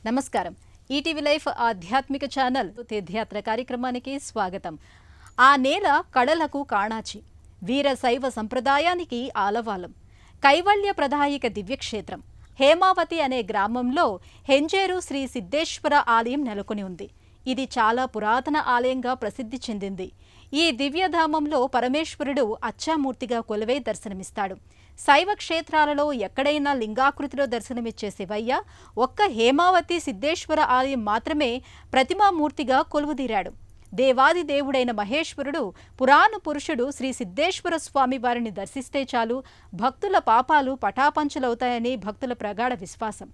నమస్కారం. ETV life ఆధ్యాత్మిక channel తీర్థయాత్ర కార్యక్రమానికి స్వాగతం. ఆ నేల కళలకు కాణాచి, వీర శైవ సంప్రదాయానికి ఆలవాలం, కైవల్య ప్రదాయక దివ్యక్షేత్రం హేమావతి అనే గ్రామంలో హెంజేరు శ్రీ సిద్ధేశ్వర ఆలయం నెలకొని ఉంది. ఇది చాలా పురాతన ఆలయంగా ప్రసిద్ధి చెందింది. ఈ దివ్యధామంలో పరమేశ్వరుడు అచ్చామూర్తిగా కొలువై దర్శనమిస్తాడు. శైవ క్షేత్రాలలో ఎక్కడైనా లింగాకృతిలో దర్శనమిచ్చే శివయ్య ఒక్క హేమావతి సిద్ధేశ్వర ఆలయం మాత్రమే ప్రతిమామూర్తిగా కొలువుదీరాడు. దేవాది దేవుడైన మహేశ్వరుడు పురాణ పురుషుడు శ్రీ సిద్ధేశ్వర స్వామి వారిని దర్శిస్తే చాలు భక్తుల పాపాలు పటాపంచలవుతాయని భక్తుల ప్రగాఢ విశ్వాసం.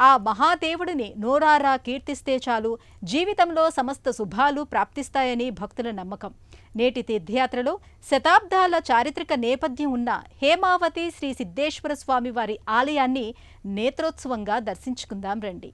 ఆ మహాదేవుడిని నోరారా కీర్తిస్తే చాలు జీవితంలో సమస్త శుభాలు ప్రాప్తిస్తాయని భక్తుల నమ్మకం. నేటి తీర్థయాత్రలో శతాబ్దాల చారిత్రక నేపథ్యం ఉన్న హేమావతి శ్రీ సిద్ధేశ్వర స్వామి వారి ఆలయాన్ని నేత్రోత్సవంగా దర్శించుకుందాం రండి.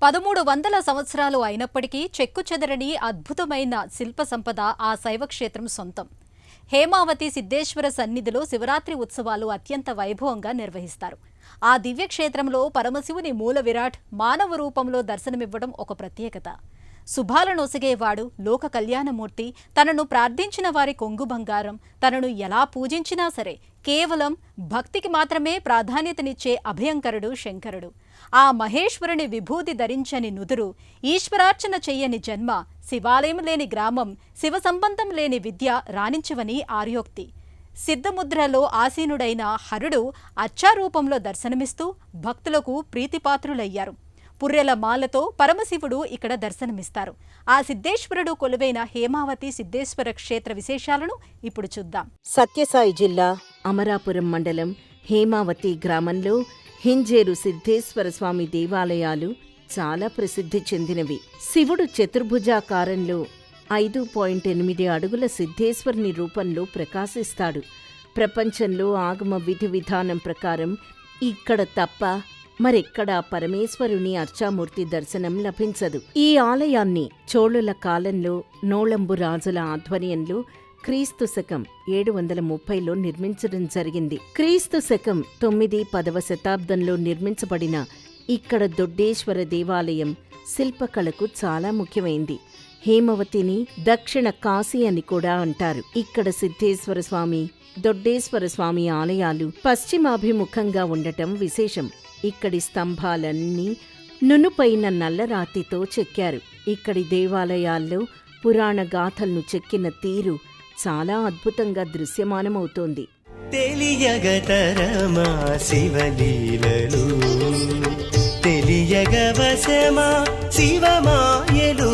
పదమూడు వందల సంవత్సరాలు అయినప్పటికీ చెక్కుచెదరని అద్భుతమైన శిల్ప సంపద ఆ శైవక్షేత్రం సొంతం. హేమావతి సిద్ధేశ్వర సన్నిధిలో శివరాత్రి ఉత్సవాలు అత్యంత వైభవంగా నిర్వహిస్తారు. ఆ దివ్యక్షేత్రంలో పరమశివుని మూల విరాట్ మానవ రూపంలో దర్శనమివ్వడం ఒక ప్రత్యేకత. శుభాలనొసగేవాడు, లోక కళ్యాణమూర్తి, తనను ప్రార్థించిన వారి కొంగు బంగారం, తనను ఎలా పూజించినా సరే కేవలం భక్తికి మాత్రమే ప్రాధాన్యతనిచ్చే అభయంకరుడు శంకరుడు. ఆ మహేశ్వరుని విభూతి ధరించని నుదురు, ఈశ్వరార్చన చెయ్యని జన్మ, శివాలయం లేని గ్రామం, శివ సంబంధం లేని విద్య రాణించవని ఆర్యోక్తి. సిద్ధముద్రలో ఆసీనుడైన హరుడు అచ్చారూపంలో దర్శనమిస్తూ భక్తులకు ప్రీతిపాత్రులయ్యారు. పుర్రెల మాలతో పరమశివుడు ఇక్కడ దర్శనమిస్తారు. ఆ సిద్ధేశ్వరుడు కొలువైన హేమావతి సిద్ధేశ్వర క్షేత్ర విశేషాలను ఇప్పుడు చూద్దాం. సత్యసాయి జిల్లా అమరాపురం మండలం హేమావతి గ్రామంలో హింజేరు సిద్ధేశ్వర స్వామి దేవాలయాలు చాలా ప్రసిద్ధి చెందినవి. శివుడు చతుర్భుజాకారంలో 5.8 అడుగుల సిద్ధేశ్వరుని రూపంలో ప్రకాశిస్తాడు. ప్రపంచంలో ఆగమ విధి విధానం ప్రకారం ఇక్కడ తప్ప మరెక్కడా పరమేశ్వరుని అర్చామూర్తి దర్శనం లభించదు. ఈ ఆలయాన్ని చోళుల కాలంలో నోళంబు రాజుల ఆధ్వర్యంలో క్రీస్తు శకం 730లో నిర్మించడం జరిగింది. క్రీస్తు శకం 9-10వ శతాబ్దంలో నిర్మించబడిన ఇక్కడ దొడ్డేశ్వర దేవాలయం శిల్పకళకు చాలా ముఖ్యమైంది. హేమవతిని దక్షిణ కాశీ అని కూడా అంటారు. ఇక్కడ సిద్ధేశ్వర స్వామి, దొడ్డేశ్వర స్వామి ఆలయాలు పశ్చిమాభిముఖంగా ఉండటం విశేషం. ఇక్కడి స్తంభాలన్నీ నునుపైన నల్లరాతితో చెక్కారు. ఇక్కడి దేవాలయాల్లో పురాణ గాథలను చెక్కిన తీరు చాలా అద్భుతంగా దృశ్యమానమవుతోంది. తెలియగతరమా శివలీలలు, తెలియగవశమా శివమాయలు,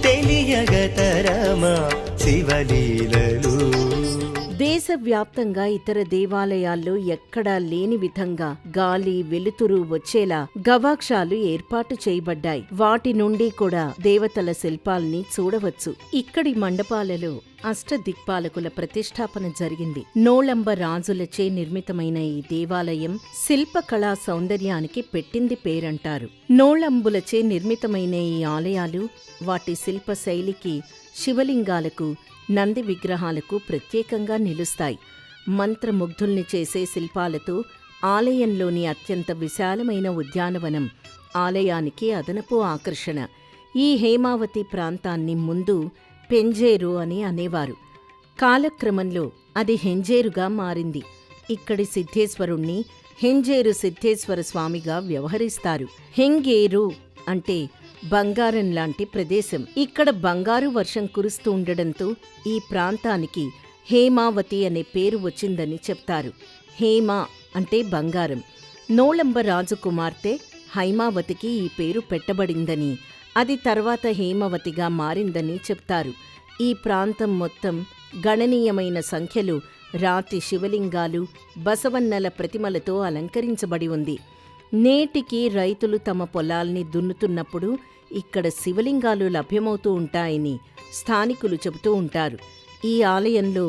తెలియగతరమా శివలీలలు. దేశవ్యాప్తంగా ఇతర దేవాలయాల్లో ఎక్కడా లేని విధంగా గాలి వెలుతురు వచ్చేలా గవాక్షాలు ఏర్పాటు చేయబడ్డాయి. వాటి నుండి కూడా దేవతల శిల్పాల్ని చూడవచ్చు. ఇక్కడి మండపాలలో అష్టదిక్పాలకుల ప్రతిష్టాపన జరిగింది. నోళంబ రాజులచే నిర్మితమైన ఈ దేవాలయం శిల్పకళా సౌందర్యానికి పెట్టింది పేరంటారు. నోళంబులచే నిర్మితమైన ఈ ఆలయాలు వాటి శిల్ప శైలికి, శివలింగాలకు, నంది విగ్రహాలకు ప్రత్యేకంగా నిలుస్తాయి. మంత్రముగ్ధుల్ని చేసే శిల్పాలతో ఆలయంలోని అత్యంత విశాలమైన ఉద్యానవనం ఆలయానికి అదనపు ఆకర్షణ. ఈ హేమావతి ప్రాంతాన్ని ముందు పెంజేరు అని అనేవారు. కాలక్రమంలో అది హెంజేరుగా మారింది. ఇక్కడి సిద్ధేశ్వరుణ్ణి హెంజేరు సిద్ధేశ్వర స్వామిగా వ్యవహరిస్తారు. హెంగేరు అంటే బంగారం లాంటి ప్రదేశం. ఇక్కడ బంగారు వర్షం కురుస్తూ ఉండడంతో ఈ ప్రాంతానికి హేమావతి అనే పేరు వచ్చిందని చెప్తారు. హేమ అంటే బంగారం. నోళంబ రాజు కుమార్తె హైమావతికి ఈ పేరు పెట్టబడిందని, అది తర్వాత హేమవతిగా మారిందని చెప్తారు. ఈ ప్రాంతం మొత్తం గణనీయమైన సంఖ్యలో రాతి శివలింగాలు, బసవన్నల ప్రతిమలతో అలంకరించబడి ఉంది. నేటికి రైతులు తమ పొలాల్ని దున్నుతున్నప్పుడు ఇక్కడ శివలింగాలు లభ్యమవుతూ ఉంటాయని స్థానికులు చెబుతూ ఉంటారు. ఈ ఆలయంలో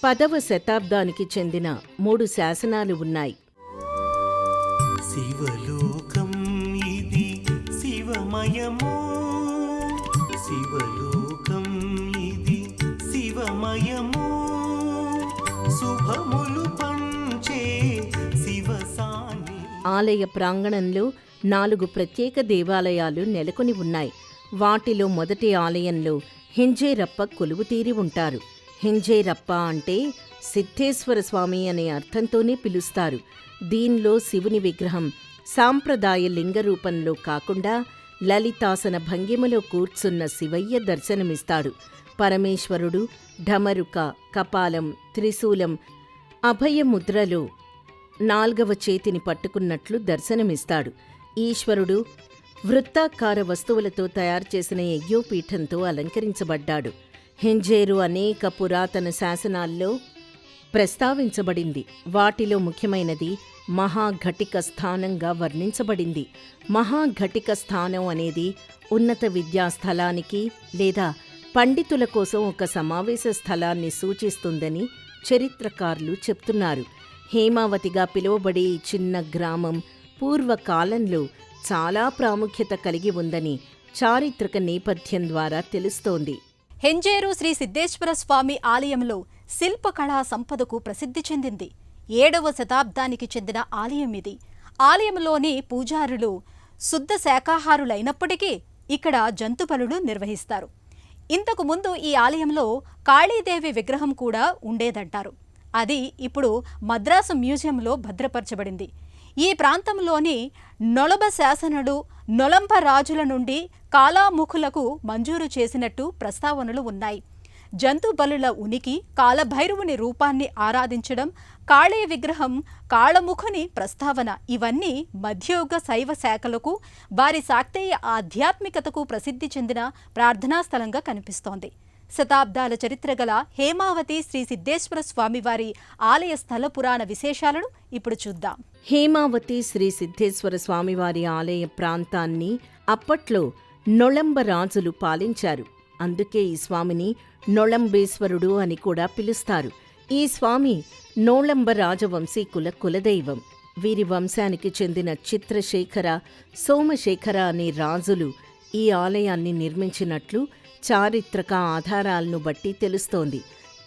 10వ శతాబ్దానికి చెందిన 3 శాసనాలు ఉన్నాయి. శివలోకం ఇది శివమయము, శివలోకం ఇది శివమయము, శుభములు పంచే శివసాని. ఆలయ ప్రాంగణంలో 4 ప్రత్యేక దేవాలయాలు నెలకొని ఉన్నాయి. వాటిలో మొదటి ఆలయంలో హింజేరప్ప కొలువుతీరి ఉంటారు. హింజేరప్ప అంటే సిద్ధేశ్వర స్వామి అనే అర్థంతోనే పిలుస్తారు. దీనిలో శివుని విగ్రహం సాంప్రదాయ లింగ రూపంలో కాకుండా లలితాసన భంగిమలో కూర్చున్న శివయ్య దర్శనమిస్తాడు. పరమేశ్వరుడు ఢమరుక, కపాలం, త్రిశూలం, అభయముద్రలో 4వ చేతిని పట్టుకున్నట్లు దర్శనమిస్తాడు. ఈశ్వరుడు వృత్తాకార వస్తువులతో తయారు చేసిన యజ్ఞోపీఠంతో అలంకరించబడ్డాడు. హింజేరు అనేక పురాతన శాసనాల్లో ప్రస్తావించబడింది. వాటిలో ముఖ్యమైనది మహాఘటిక స్థానంగా వర్ణించబడింది. మహాఘటిక స్థానం అనేది ఉన్నత విద్యా స్థలానికి లేదా పండితుల కోసం ఒక సమావేశ స్థలాన్ని సూచిస్తుందని చరిత్రకారులు చెప్తున్నారు. హేమావతిగా పిలువబడే ఈ చిన్న గ్రామం పూర్వకాలంలో చాలా ప్రాముఖ్యత కలిగి ఉందని చారిత్రక నేపథ్యం ద్వారా తెలుస్తోంది. హెంజేరు శ్రీ సిద్ధేశ్వర స్వామి ఆలయంలో శిల్పకళా సంపదకు ప్రసిద్ధి చెందింది. 7వ శతాబ్దానికి చెందిన ఆలయం ఇది. ఆలయంలోని పూజారులు శుద్ధ శాకాహారులైనప్పటికీ ఇక్కడ జంతుబలులు నిర్వహిస్తారు. ఇంతకు ముందు ఈ ఆలయంలో కాళీదేవి విగ్రహం కూడా ఉండేదంటారు. అది ఇప్పుడు మద్రాసు మ్యూజియంలో భద్రపరచబడింది. ఈ ప్రాంతంలోని నొలబ శాసనుడు నొలంబ రాజుల నుండి కాలాముఖులకు మంజూరు చేసినట్టు ప్రస్తావనలు ఉన్నాయి. జంతు బలుల ఉనికి, కాలభైరవుని రూపాన్ని ఆరాధించడం, కాళీ విగ్రహం, కాళముఖుని ప్రస్తావన ఇవన్నీ మధ్యయుగ శైవ శాఖలకు, వారి శాక్తేయ ఆధ్యాత్మికతకు ప్రసిద్ధి చెందిన ప్రార్థనా స్థలంగా కనిపిస్తోంది. శతాబ్దాల చరిత్ర గల హేమావతి శ్రీ సిద్ధేశ్వర స్వామివారి ఆలయ స్థల పురాణ విశేషాలను ఇప్పుడు చూద్దాం. హేమావతి శ్రీ సిద్ధేశ్వర స్వామివారి ఆలయ ప్రాంతాన్ని అప్పట్లో నొళంబ రాజులు పాలించారు. అందుకే ఈ స్వామిని నొళంబేశ్వరుడు అని కూడా పిలుస్తారు. ఈ స్వామి నోళంబ రాజవంశీకుల కులదైవం. వీరి వంశానికి చెందిన చిత్రశేఖర, సోమశేఖర అనే రాజులు ఈ ఆలయాన్ని నిర్మించినట్లు చారిత్రక ఆధారాలను బట్టి తెలుస్తోంది.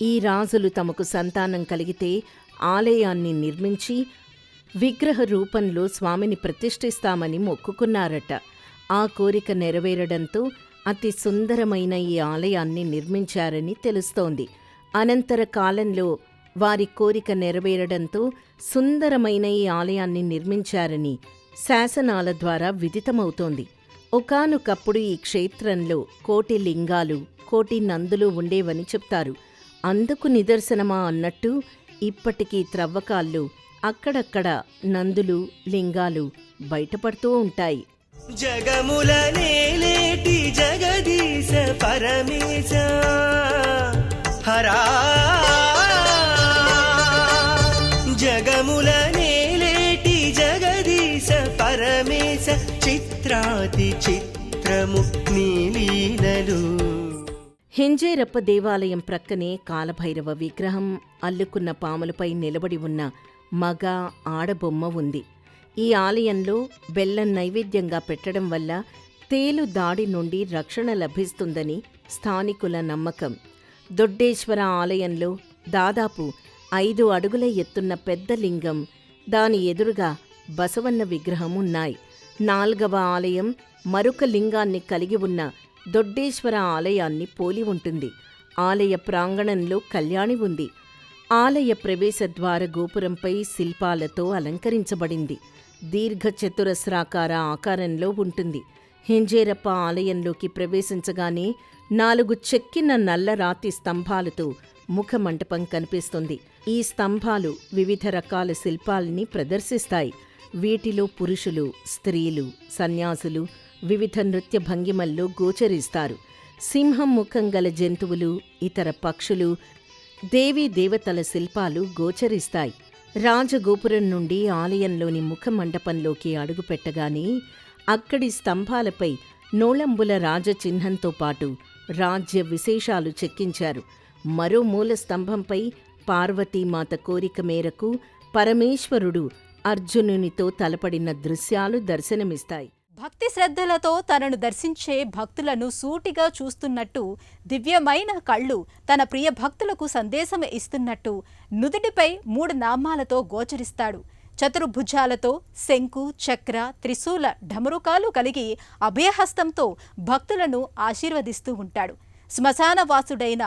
ఈ రాజులు తమకు సంతానం కలిగితే ఆలయాన్ని నిర్మించి విగ్రహ రూపంలో స్వామిని ప్రతిష్ఠిస్తామని మొక్కుకున్నారట. ఆ కోరిక నెరవేరడంతో అతి సుందరమైన ఈ ఆలయాన్ని నిర్మించారని తెలుస్తోంది. అనంతర కాలంలో వారి కోరిక నెరవేరడంతో సుందరమైన ఈ ఆలయాన్ని నిర్మించారని శాసనాల ద్వారా విదితమవుతోంది. ఒకానొకప్పుడు ఈ క్షేత్రంలో 1,000,000 లింగాలు, 1,000,000 నందులు ఉండేవని చెప్తారు. అందుకు నిదర్శనమా అన్నట్టు ఇప్పటికీ త్రవ్వకాల్లో అక్కడక్కడ నందులు, లింగాలు బయటపడుతూ ఉంటాయి. జగముల నేలేటి జగదీశ పరమేశ హరా, జగముల నేలేటి జగదీశ పరమేశ చిత్రాతి చిత్రము నీలీలలు. హింజేరప్ప దేవాలయం ప్రక్కనే కాలభైరవ విగ్రహం, అల్లుకున్న పాములపై నిలబడి ఉన్న మగ, ఆడబొమ్మ ఉంది. ఈ ఆలయంలో బెల్లం నైవేద్యంగా పెట్టడం వల్ల తేలు దాడి నుండి రక్షణ లభిస్తుందని స్థానికుల నమ్మకం. దొడ్డేశ్వర ఆలయంలో దాదాపు 5 అడుగుల ఎత్తున్న పెద్ద లింగం, దాని ఎదురుగా బసవన్న విగ్రహం ఉన్నాయి. 4వ ఆలయం మరొక లింగాన్ని కలిగి ఉన్న దొడ్డేశ్వర ఆలయాన్ని పోలి ఉంటుంది. ఆలయ ప్రాంగణంలో కళ్యాణి ఉంది. ఆలయ ప్రవేశ ద్వార గోపురంపై శిల్పాలతో అలంకరించబడింది. దీర్ఘ చతురస్రాకార ఆకారంలో ఉంటుంది. హింజేరప్ప ఆలయంలోకి ప్రవేశించగానే 4 చెక్కిన నల్ల రాతి స్తంభాలతో ముఖమంటపం కనిపిస్తుంది. ఈ స్తంభాలు వివిధ రకాల శిల్పాల్ని ప్రదర్శిస్తాయి. వీటిలో పురుషులు, స్త్రీలు, సన్యాసులు వివిధ నృత్య భంగిమల్లో గోచరిస్తారు. సింహం ముఖం గల జంతువులు, ఇతర పక్షులు, దేవీ దేవతల శిల్పాలు గోచరిస్తాయి. రాజగోపురం నుండి ఆలయంలోని ముఖమండపంలోకి అడుగుపెట్టగానే అక్కడి స్తంభాలపై నోళంబుల రాజచిహ్నంతో పాటు రాజ్య విశేషాలు చెక్కించారు. మరో మూల స్తంభంపై పార్వతీమాత కోరిక మేరకు పరమేశ్వరుడు అర్జునునితో తలపడిన దృశ్యాలు దర్శనమిస్తాయి. భక్తి శ్రద్ధలతో తనను దర్శించే భక్తులను సూటిగా చూస్తున్నట్టు, దివ్యమైన కళ్ళు తన ప్రియ భక్తులకు సందేశం ఇస్తున్నట్టు నుదుటిపై 3 నామాలతో గోచరిస్తాడు. చతుర్భుజాలతో శంకు, చక్ర, త్రిశూల, ఢమరుకాలు కలిగి అభయహస్తంతో భక్తులను ఆశీర్వదిస్తూ ఉంటాడు. శ్మశానవాసుడైన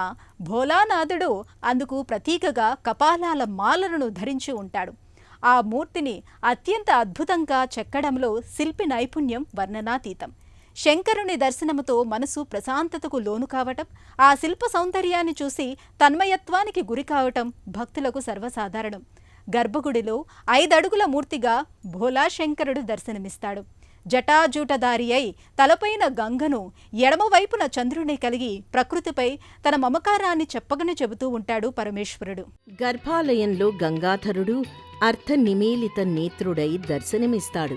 భోలానాథుడు అందుకు ప్రతీకగా కపాలాల మాలలను ధరించి ఉంటాడు. ఆ మూర్తిని అత్యంత అద్భుతంగా చెక్కడంలో శిల్పి నైపుణ్యం వర్ణనాతీతం. శంకరుని దర్శనముతో మనసు ప్రశాంతతకు లోను కావటం, ఆ శిల్ప సౌందర్యాన్ని చూసి తన్మయత్వానికి గురి కావటం భక్తులకు సర్వసాధారణం. గర్భగుడిలో 5 అడుగుల మూర్తిగా భోలాశంకరుడు దర్శనమిస్తాడు. జటాజూటధారి అయి తలపైన గంగను, ఎడమవైపున చంద్రుని కలిగి ప్రకృతిపై తన మమకారాన్ని చెప్పగని చెబుతూ ఉంటాడు పరమేశ్వరుడు. గర్భాలయంలో గంగాధరుడు అర్థనిమీలిత నేత్రుడై దర్శనమిస్తాడు.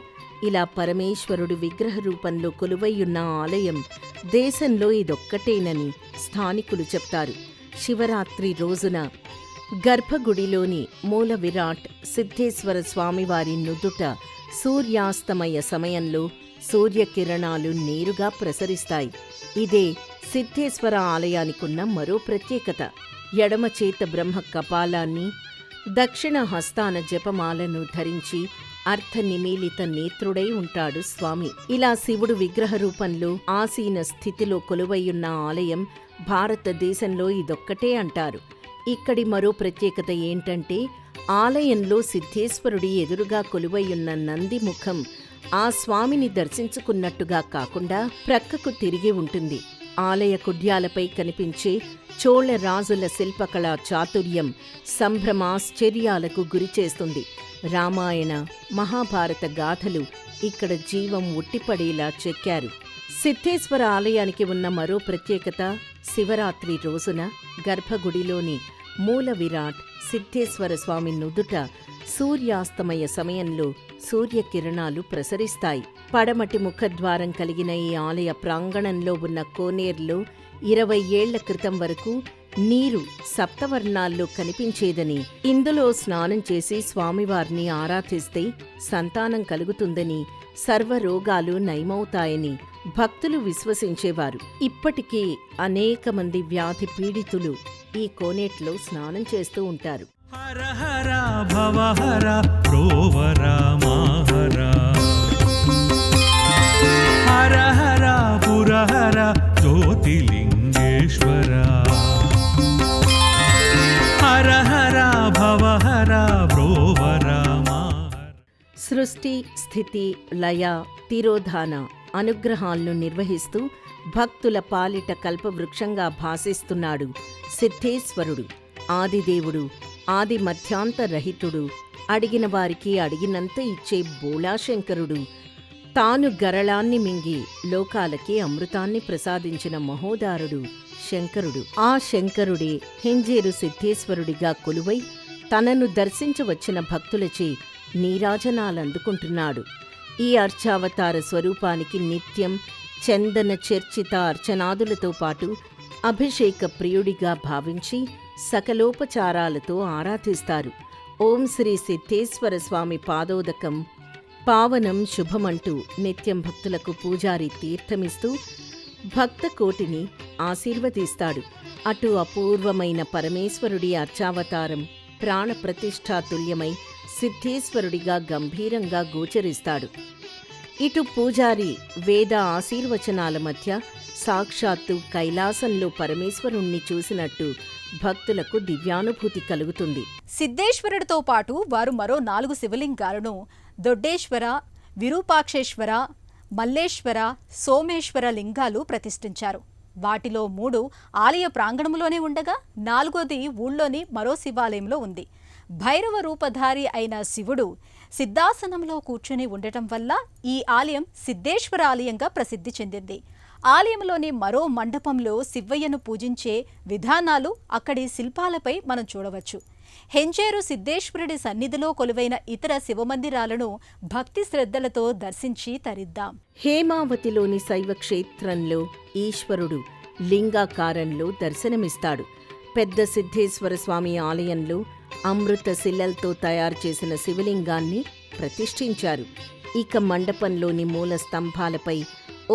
ఇలా పరమేశ్వరుడు విగ్రహ రూపంలో కొలువైయున్న ఆలయం దేశంలో ఇదొక్కటేనని స్థానికులు చెప్తారు. శివరాత్రి రోజున గర్భగుడిలోని మూల విరాట్ సిద్ధేశ్వర స్వామివారి నుదుట సూర్యాస్తమయ సమయంలో సూర్యకిరణాలు నేరుగా ప్రసరిస్తాయి. ఇదే సిద్ధేశ్వర ఆలయానికున్న మరో ప్రత్యేకత. ఎడమ చేత బ్రహ్మ కపాలాన్ని, దక్షిణ హస్తాన జపమాలను ధరించి అర్థనిమీలిత నేత్రుడై ఉంటాడు స్వామి. ఇలా శివుడు విగ్రహ రూపంలో ఆసీన స్థితిలో కొలువైయున్న ఆలయం భారతదేశంలో ఇదొక్కటే అంటారు. ఇక్కడి మరో ప్రత్యేకత ఏంటంటే, ఆలయంలో సిద్ధేశ్వరుడి ఎదురుగా కొలువైయున్న నంది ముఖం ఆ స్వామిని దర్శించుకున్నట్టుగా కాకుండా ప్రక్కకు తిరిగి ఉంటుంది. ఆలయ కుడ్యాలపై కనిపించే చోళ రాజుల శిల్పకళా చాతుర్యం సంభ్రమాశ్చర్యాలకు గురిచేస్తుంది. రామాయణ, మహాభారత గాథలు ఇక్కడ జీవం ఉట్టిపడేలా చెక్కారు. సిద్ధేశ్వర ఆలయానికి ఉన్న మరో ప్రత్యేకత, శివరాత్రి రోజున గర్భగుడిలోని మూల విరాట్ సిద్ధేశ్వర స్వామి నుదుట సూర్యాస్తమయ సమయంలో సూర్యకిరణాలు ప్రసరిస్తాయి. పడమటి ముఖద్వారం కలిగిన ఈ ఆలయ ప్రాంగణంలో ఉన్న కోనేరులో 20 ఏళ్ల క్రితం వరకు నీరు సప్తవర్ణాల్లో కనిపించేదని, ఇందులో స్నానం చేసి స్వామివారిని ఆరాధిస్తే సంతానం కలుగుతుందని, సర్వరోగాలు నయమవుతాయని భక్తులు విశ్వసించేవారు. ఇప్పటికీ అనేక మంది వ్యాధి పీడితులు ఈ కోనేట్లో స్నానం చేస్తూ ఉంటారు. హర హర భవ హర ప్రోవర మాహర, హర హర పురహర జ్యోతిలింగేశ్వర, హర హర భవ హర ప్రోవర మాహర. సృష్టి, స్థితి, లయ, తిరోధాన అనుగ్రహాలను నిర్వహిస్తూ భక్తుల పాలిట కల్పవృక్షంగా భాసిస్తున్నాడు సిద్ధేశ్వరుడు. ఆదిదేవుడు, ఆది మధ్యాంతరహితుడు, అడిగిన వారికి అడిగినంత ఇచ్చే బోళాశంకరుడు, తాను గరళాన్ని మింగి లోకాలకి అమృతాన్ని ప్రసాదించిన మహోదారుడు శంకరుడు. ఆ శంకరుడే హెంజేరు సిద్ధేశ్వరుడిగా కొలువై తనను దర్శించవచ్చిన భక్తులచే నీరాజనాలందుకుంటున్నాడు. ఈ అర్చావతార స్వరూపానికి నిత్యం చందన చర్చిత అర్చనాదులతో పాటు అభిషేక ప్రియుడిగా భావించి సకలోపచారాలతో ఆరాధిస్తారు. ఓం శ్రీ సిద్ధేశ్వర స్వామి పాదోదకం పావనం శుభమంటూ నిత్యం భక్తులకు పూజారి తీర్థమిస్తూ భక్త కోటిని ఆశీర్వదిస్తాడు. అటు అపూర్వమైన పరమేశ్వరుడి అర్చావతారం ప్రాణప్రతిష్ఠాతుల్యమై సిద్ధేశ్వరుడిగా గంభీరంగా గోచరిస్తాడు. ఇటు పూజారి వేద ఆశీర్వచనాల మధ్య సాక్షాత్తు కైలాసంలో పరమేశ్వరుణ్ణి చూసినట్టు భక్తులకు దివ్యానుభూతి కలుగుతుంది. సిద్ధేశ్వరుడితో పాటు వారు మరో 4 శివలింగాలను దొడ్డేశ్వర, విరూపాక్షేశ్వర, మల్లేశ్వర, సోమేశ్వర లింగాలు ప్రతిష్ఠించారు. వాటిలో 3 ఆలయ ప్రాంగణంలోనే ఉండగా 4వది ఊళ్ళోని మరో శివాలయంలో ఉంది. భైరవ రూపధారి అయిన శివుడు సిద్ధాసనంలో కూర్చుని ఉండటం వల్ల ఈ ఆలయం సిద్ధేశ్వర ఆలయంగా ప్రసిద్ధి చెందింది. ఆలయంలోని మరో మండపంలో శివయ్యను పూజించే విధానాలు అక్కడి శిల్పాలపై మనం చూడవచ్చు. హెంజేరు సిద్ధేశ్వరుడి సన్నిధిలో కొలువైన ఇతర శివమందిరాలను భక్తి శ్రద్ధలతో దర్శించి తరిద్దాం. హేమావతిలోని శైవ క్షేత్రంలో ఈశ్వరుడు లింగాకారంలో దర్శనమిస్తాడు. పెద్ద సిద్ధేశ్వర స్వామి ఆలయంలో అమృత శిలలతో తయారు చేసిన శివలింగాన్ని ప్రతిష్ఠించారు. ఇక మండపంలోని మూల స్తంభాలపై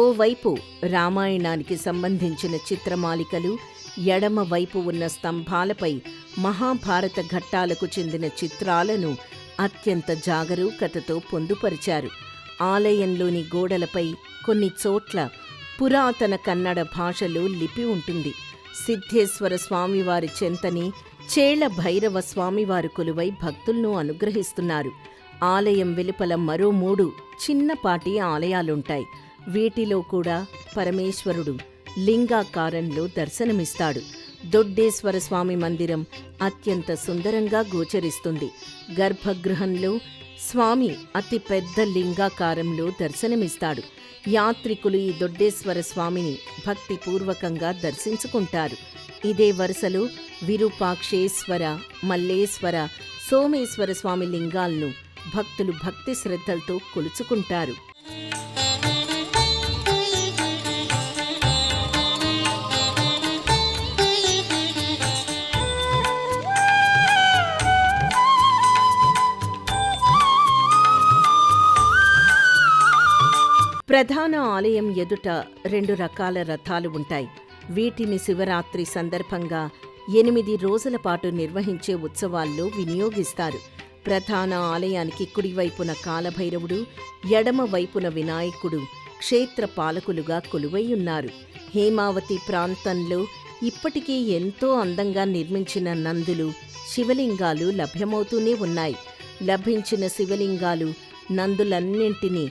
ఓవైపు రామాయణానికి సంబంధించిన చిత్రమాలికలు, ఎడమ వైపు ఉన్న స్తంభాలపై మహాభారత ఘట్టాలకు చెందిన చిత్రాలను అత్యంత జాగరూకతతో పొందుపరిచారు. ఆలయంలోని గోడలపై కొన్ని చోట్ల పురాతన కన్నడ భాషలో లిపి ఉంటుంది. సిద్ధేశ్వర స్వామివారి చెంతని చేళ్ల భైరవ స్వామివారు కొలువై భక్తులను అనుగ్రహిస్తున్నారు. ఆలయం వెలుపల మరో 3 చిన్నపాటి ఆలయాలుంటాయి. వీటిలో కూడా పరమేశ్వరుడు లింగాకారంలో దర్శనమిస్తాడు. దొడ్డేశ్వర స్వామి మందిరం అత్యంత సుందరంగా గోచరిస్తుంది. గర్భగృహంలో స్వామి అతి పెద్ద లింగాకారంలో దర్శనమిస్తాడు. యాత్రికులు ఈ దొడ్డేశ్వర స్వామిని భక్తిపూర్వకంగా దర్శించుకుంటారు. ఇదే వరుసలో విరూపాక్షేశ్వర, మల్లేశ్వర, సోమేశ్వర స్వామి లింగాలను భక్తులు భక్తి శ్రద్ధలతో కొలుచుకుంటారు. ప్రధాన ఆలయం ఎదుట 2 రకాల రథాలు ఉంటాయి. వీటిని శివరాత్రి సందర్భంగా 8 రోజుల పాటు నిర్వహించే ఉత్సవాల్లో వినియోగిస్తారు. ప్రధాన ఆలయానికి కుడివైపున కాలభైరవుడు, ఎడమ వైపున వినాయకుడు క్షేత్ర పాలకులుగా కొలువైయున్నారు. హేమావతి ప్రాంతంలో ఇప్పటికీ ఎంతో అందంగా నిర్మించిన నందులు, శివలింగాలు లభ్యమవుతూనే ఉన్నాయి. లభించిన శివలింగాలు, నందులన్నింటినీ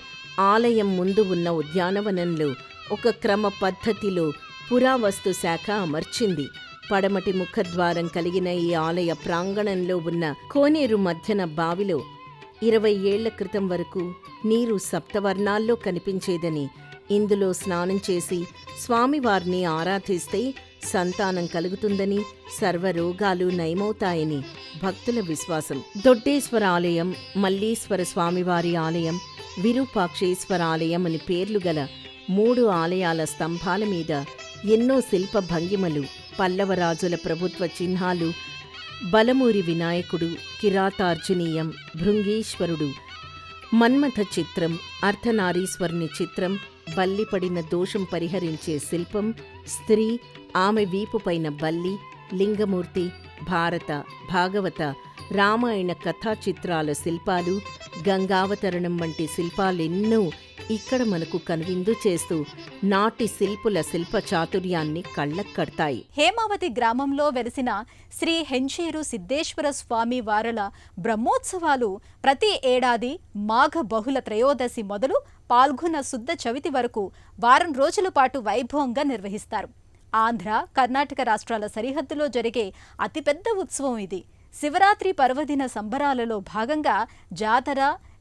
ఆలయం ముందు ఉన్న ఉద్యానవనంలో ఒక క్రమ పద్ధతిలో పురావస్తు శాఖ అమర్చింది. పడమటి ముఖద్వారం కలిగిన ఈ ఆలయ ప్రాంగణంలో ఉన్న కోనేరు మధ్యన బావిలో 20 ఏళ్ల క్రితం వరకు నీరు సప్తవర్ణాల్లో కనిపించేదని, ఇందులో స్నానం చేసి స్వామివారిని ఆరాధిస్తే సంతానం కలుగుతుందని, సర్వరోగాలు నయమవుతాయని భక్తుల విశ్వాసం. దొడ్డేశ్వర ఆలయం, మల్లీశ్వర స్వామివారి ఆలయం, విరూపాక్షేశ్వర ఆలయం అని పేర్లు గల 3 ఆలయాల స్తంభాల మీద ఎన్నో శిల్ప భంగిమలు, పల్లవరాజుల ప్రభుత్వ చిహ్నాలు, బలమూరి వినాయకుడు, కిరాతార్జునీయం, భృంగీశ్వరుడు, మన్మథ చిత్రం, అర్ధనారీశ్వరుని చిత్రం, బల్లిపడిన దోషం పరిహరించే శిల్పం, స్త్రీ, ఆమె వీపుపైన బల్లి, లింగమూర్తి, భారత, భాగవత, రామాయణ కథా చిత్రాల శిల్పాలు, గంగావతరణం వంటి శిల్పాలెన్నో ఇక్కడ మనకు కనువిందు చేస్తూ నాటి శిల్పుల శిల్ప చాతుర్యాన్ని కళ్ళక్కడతాయి. హేమావతి గ్రామంలో వెలిసిన శ్రీ హెంచేరు సిద్ధేశ్వర స్వామి వారల బ్రహ్మోత్సవాలు ప్రతి ఏడాది మాఘ బహుళ త్రయోదశి మొదలు పాల్గొన శుద్ధ చవితి వరకు వారం రోజుల పాటు వైభవంగా నిర్వహిస్తారు. ఆంధ్ర, కర్ణాటక రాష్ట్రాల సరిహద్దులో జరిగే అతిపెద్ద ఉత్సవం ఇది. శివరాత్రి పర్వదిన సంబరాలలో భాగంగా జాతర,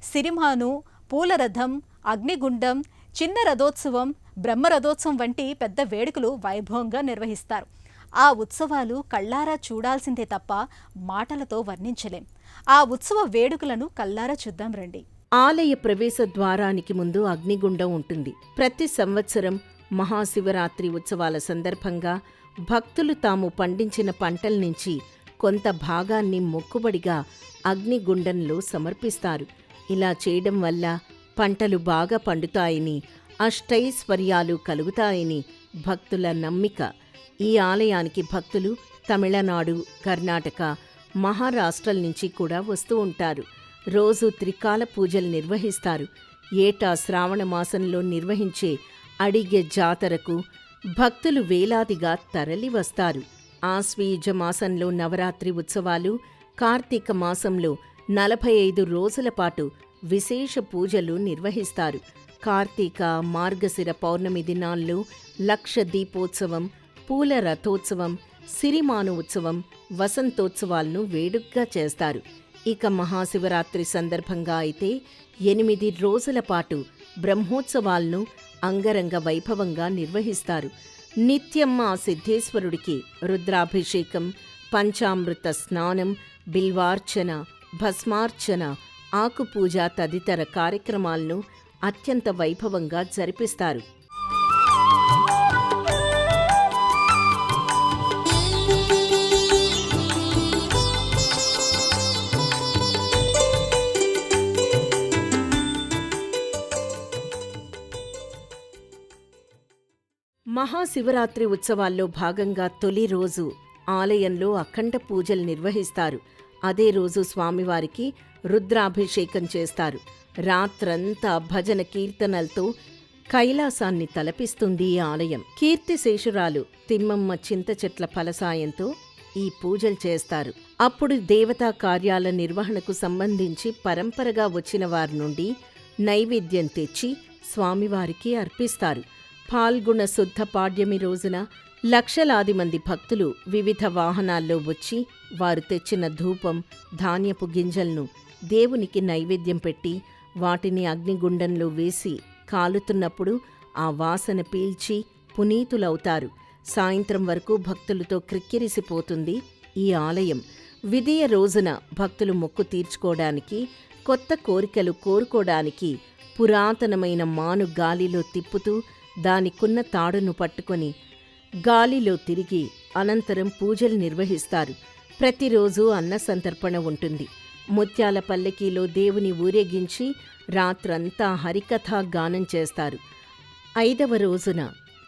సిరిమాను, పూలరథం, అగ్నిగుండం, చిన్న రథోత్సవం, బ్రహ్మరథోత్సవం వంటి పెద్ద వేడుకలు వైభవంగా నిర్వహిస్తారు. ఆ ఉత్సవాలు కళ్ళారా చూడాల్సిందే తప్ప మాటలతో వర్ణించలేం. ఆ ఉత్సవ వేడుకలను కళ్ళారా చూద్దాం రండి. ఆలయ ప్రవేశ ద్వారానికి ముందు అగ్నిగుండం ఉంటుంది. ప్రతి సంవత్సరం మహాశివరాత్రి ఉత్సవాల సందర్భంగా భక్తులు తాము పండించిన పంటల నుంచి కొంత భాగాన్ని మొక్కుబడిగా అగ్నిగుండంలో సమర్పిస్తారు. ఇలా చేయడం వల్ల పంటలు బాగా పండుతాయని, అష్టైశ్వర్యాలు కలుగుతాయని భక్తుల నమ్మిక. ఈ ఆలయానికి భక్తులు తమిళనాడు, కర్ణాటక, మహారాష్ట్రల నుంచి కూడా వస్తూ ఉంటారు. రోజు త్రికాల పూజలు నిర్వహిస్తారు. ఏటా శ్రావణ మాసంలో నిర్వహించే అడిగే జాతరకు భక్తులు వేలాదిగా తరలి వస్తారు. ఆశ్వీజ మాసంలో నవరాత్రి ఉత్సవాలు, కార్తీక మాసంలో 45 రోజుల పాటు విశేష పూజలు నిర్వహిస్తారు. కార్తీక, మార్గశిర పౌర్ణమి దినాల్లో లక్ష దీపోత్సవం, పూల రథోత్సవం, సిరిమాను ఉత్సవం, వసంతోత్సవాలను వేడుగ్గా చేస్తారు. ఇక మహాశివరాత్రి సందర్భంగా అయితే 8 రోజుల పాటు బ్రహ్మోత్సవాలను అంగరంగ వైభవంగా నిర్వహిస్తారు. నిత్యం ఆ సిద్ధేశ్వరుడికి రుద్రాభిషేకం, పంచామృత స్నానం, బిల్వార్చన, భస్మార్చన, ఆకుపూజ తదితర కార్యక్రమాలను అత్యంత వైభవంగా జరిపిస్తారు. మహాశివరాత్రి ఉత్సవాల్లో భాగంగా తొలి రోజు ఆలయంలో అఖండ పూజలు నిర్వహిస్తారు. అదే రోజు స్వామివారికి రుద్రాభిషేకం చేస్తారు. రాత్రంతా భజన కీర్తనలతో కైలాసాన్ని తలపిస్తుంది ఈ ఆలయం. కీర్తిశేషురాలు తిమ్మమ్మ చింత చెట్ల ఫలసాయంతో ఈ పూజలు చేస్తారు. అప్పుడు దేవతా కార్యాల నిర్వహణకు సంబంధించి పరంపరగా వచ్చిన వారి నుండి నైవేద్యం తెచ్చి స్వామివారికి అర్పిస్తారు. పాల్గొన శుద్ధ పాడ్యమి రోజున లక్షలాది మంది భక్తులు వివిధ వాహనాల్లో వచ్చి వారు తెచ్చిన ధూపం, ధాన్యపు గింజలను దేవునికి నైవేద్యం పెట్టి వాటిని అగ్నిగుండంలో వేసి కాలుతున్నప్పుడు ఆ వాసన పీల్చి పునీతులవుతారు. సాయంత్రం వరకు భక్తులతో క్రిక్కిరిసిపోతుంది ఈ ఆలయం. విదియ రోజున భక్తులు మొక్కు తీర్చుకోవడానికి, కొత్త కోరికలు కోరుకోవడానికి పురాతనమైన మాను గాలిలో తిప్పుతూ దానికున్న తాడును పట్టుకొని గాలిలో తిరిగి అనంతరం పూజలు నిర్వహిస్తారు. ప్రతిరోజు అన్న సంతర్పణ ఉంటుంది. ముత్యాల పల్లకీలో దేవుని ఊరేగించి రాత్రంతా హరికథా గానం చేస్తారు. 5వ రోజున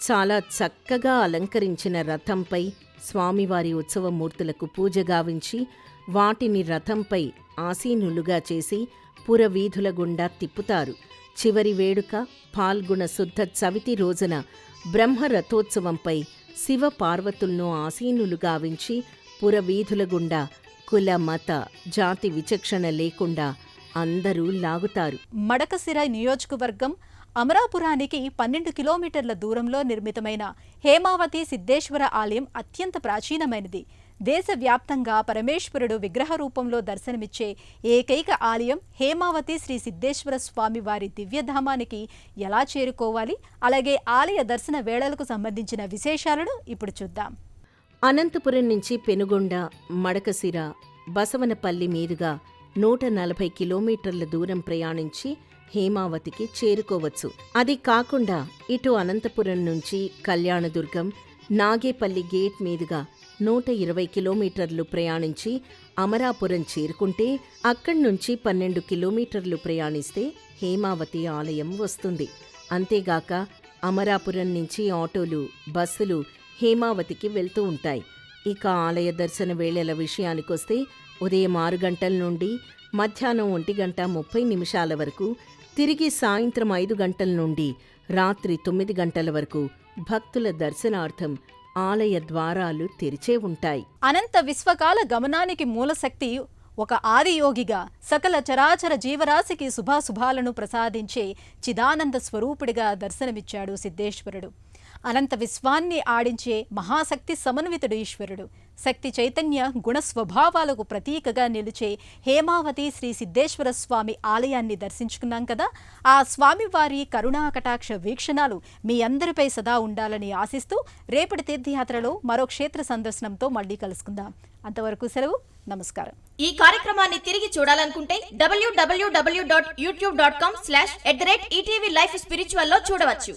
చాలా చక్కగా అలంకరించిన రథంపై స్వామివారి ఉత్సవమూర్తులకు పూజ గావించి వాటిని రథంపై ఆసీనులుగా చేసి పురవీధుల గుండా తిప్పుతారు. చివరి వేడుక పాల్గొన శుద్ధ చవితి రోజున బ్రహ్మరథోత్సవంపై శివ పార్వతులను ఆసీనులు గావించి పురవీధుల గుండా కుల మత జాతి విచక్షణ లేకుండా అందరూ లాగుతారు. మడకశిర నియోజకవర్గం అమరాపురానికి 12 కిలోమీటర్ల దూరంలో నిర్మితమైన హేమావతి సిద్ధేశ్వర ఆలయం అత్యంత ప్రాచీనమైనది. దేశవ్యాప్తంగా పరమేశ్వరుడు విగ్రహ రూపంలో దర్శనమిచ్చే ఏకైక ఆలయం హేమావతి శ్రీ సిద్ధేశ్వర స్వామి వారి దివ్యధామానికి ఎలా చేరుకోవాలి, అలాగే ఆలయ దర్శన వేళలకు సంబంధించిన విశేషాలను ఇప్పుడు చూద్దాం. అనంతపురం నుంచి పెనుగొండ, మడకశిర, బసవనపల్లి మీదుగా 140 కిలోమీటర్ల దూరం ప్రయాణించి హేమావతికి చేరుకోవచ్చు. అది కాకుండా ఇటు అనంతపురం నుంచి కళ్యాణదుర్గం, నాగేపల్లి గేట్ మీదుగా 120 కిలోమీటర్లు ప్రయాణించి అమరాపురం చేరుకుంటే అక్కడ్నుంచి 12 కిలోమీటర్లు ప్రయాణిస్తే హేమావతి ఆలయం వస్తుంది. అంతేగాక అమరాపురం నుంచి ఆటోలు, బస్సులు హేమావతికి వెళ్తూ ఉంటాయి. ఇక ఆలయ దర్శన వేళల విషయానికొస్తే ఉదయం 6 గంటల నుండి మధ్యాహ్నం 1:30 వరకు, తిరిగి సాయంత్రం 5 గంటల నుండి రాత్రి 9 గంటల వరకు భక్తుల దర్శనార్థం ఆలయ ద్వారాలు తెరిచే ఉంటాయి. అనంత విశ్వకాల గమనానికి మూలశక్తి ఒక ఆదియోగిగా సకల చరాచర జీవరాశికి శుభాశుభాలను ప్రసాదించే చిదానంద స్వరూపుడిగా దర్శనమిచ్చాడు సిద్ధేశ్వరుడు. అనంత విశ్వాన్ని ఆడించే మహాశక్తి సమన్వితుడు ఈశ్వరుడు. శక్తి చైతన్య గుణ స్వభావాలకు ప్రతీకగా నిలిచే హేమావతి శ్రీ సిద్ధేశ్వర స్వామి ఆలయాన్ని దర్శించుకున్నాం కదా. ఆ స్వామివారి కరుణా కటాక్ష వీక్షణాలు మీ అందరిపై సదా ఉండాలని ఆశిస్తూ రేపటి తీర్థయాత్రలో మరో క్షేత్ర సందర్శనంతో మళ్ళీ కలుసుకుందాం. అంతవరకు సెలవు, నమస్కారం. ఈ కార్యక్రమాన్ని తిరిగి చూడాలనుకుంటే www.youtube.com/ETV Life Spiritual లో చూడవచ్చు.